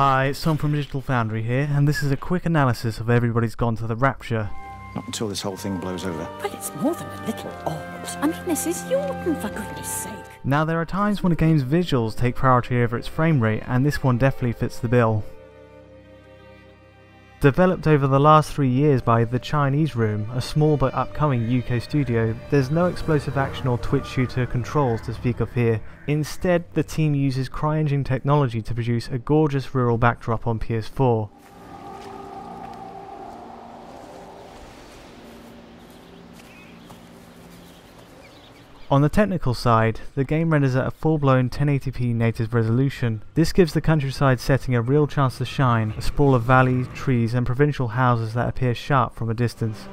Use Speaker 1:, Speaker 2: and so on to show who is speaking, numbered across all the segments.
Speaker 1: Hi, it's Tom from Digital Foundry here, and this is a quick analysis of Everybody's Gone to the Rapture.
Speaker 2: Not until this whole thing blows over.
Speaker 3: Well, it's more than a little odd. I mean, this is Jordan, for goodness sake.
Speaker 1: Now, there are times when a game's visuals take priority over its frame rate, and this one definitely fits the bill. Developed over the last 3 years by The Chinese Room, a small but upcoming UK studio, there's no explosive action or twitch shooter controls to speak of here. Instead, the team uses CryEngine technology to produce a gorgeous rural backdrop on PS4. On the technical side, the game renders at a full-blown 1080p native resolution. This gives the countryside setting a real chance to shine, a sprawl of valleys, trees and provincial houses that appear sharp from a distance.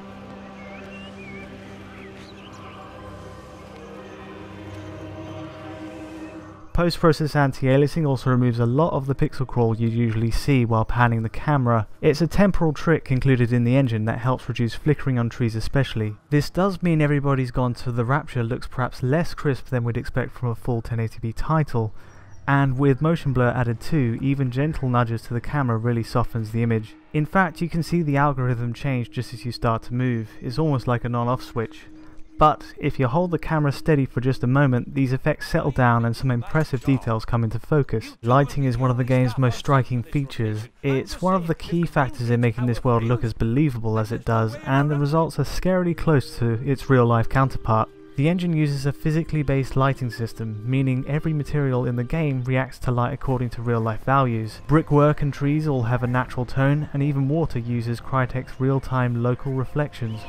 Speaker 1: Post-process anti-aliasing also removes a lot of the pixel crawl you usually see while panning the camera. It's a temporal trick included in the engine that helps reduce flickering on trees especially. This does mean Everybody's Gone to the Rapture looks perhaps less crisp than we'd expect from a full 1080p title, and with motion blur added too, even gentle nudges to the camera really softens the image. In fact, you can see the algorithm change just as you start to move. It's almost like an on-off switch. But if you hold the camera steady for just a moment, these effects settle down and some impressive details come into focus. Lighting is one of the game's most striking features. It's one of the key factors in making this world look as believable as it does, and the results are scarily close to its real-life counterpart. The engine uses a physically based lighting system, meaning every material in the game reacts to light according to real-life values. Brickwork and trees all have a natural tone, and even water uses Crytek's real-time local reflections.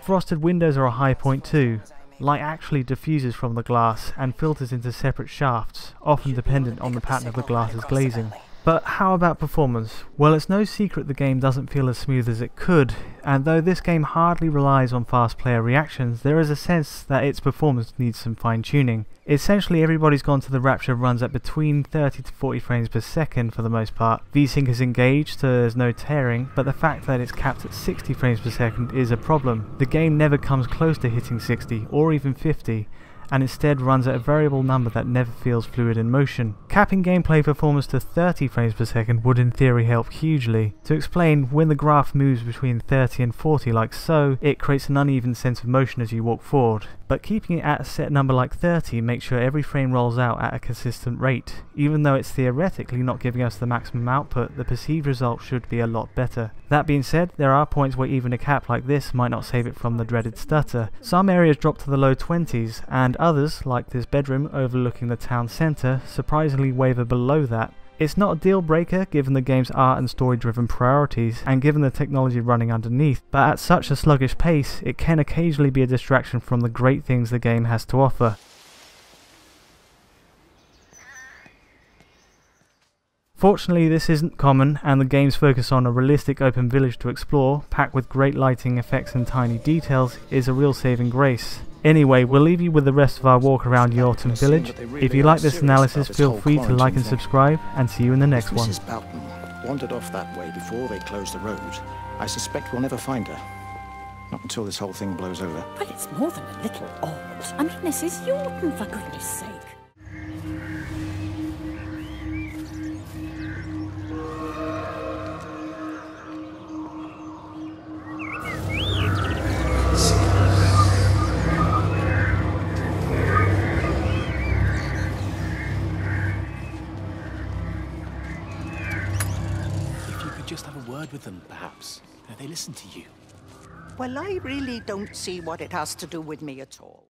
Speaker 1: Frosted windows are a high point too. Light actually diffuses from the glass and filters into separate shafts, often dependent on the pattern of the glass's glazing. But how about performance? Well, it's no secret the game doesn't feel as smooth as it could, and though this game hardly relies on fast player reactions, there is a sense that its performance needs some fine-tuning. Essentially, Everybody's Gone to the Rapture runs at between 30 to 40 frames per second for the most part. VSync is engaged, so there's no tearing, but the fact that it's capped at 60 frames per second is a problem. The game never comes close to hitting 60, or even 50, and instead runs at a variable number that never feels fluid in motion. Capping gameplay performance to 30 frames per second would in theory help hugely. To explain, when the graph moves between 30 and 40 like so, it creates an uneven sense of motion as you walk forward. But keeping it at a set number like 30 makes sure every frame rolls out at a consistent rate. Even though it's theoretically not giving us the maximum output, the perceived result should be a lot better. That being said, there are points where even a cap like this might not save it from the dreaded stutter. Some areas drop to the low 20s, and others, like this bedroom overlooking the town centre, surprisingly waver below that. It's not a deal breaker given the game's art and story driven priorities and given the technology running underneath, but at such a sluggish pace it can occasionally be a distraction from the great things the game has to offer. Fortunately, this isn't common, and the game's focus on a realistic open village to explore, packed with great lighting effects and tiny details, is a real saving grace. Anyway, we'll leave you with the rest of our walk around Yorton Village. If you like this analysis, feel free to like and subscribe, and see you in the next one.
Speaker 2: Mrs. Boughton wandered off that way before they closed the road. I suspect we'll never find her. Not until this whole thing blows over.
Speaker 3: Well, it's more than a little odd. I mean, this is Jordan, for goodness sake.
Speaker 4: Just have a word with them, perhaps. They listen to you.
Speaker 5: Well, I really don't see what it has to do with me at all.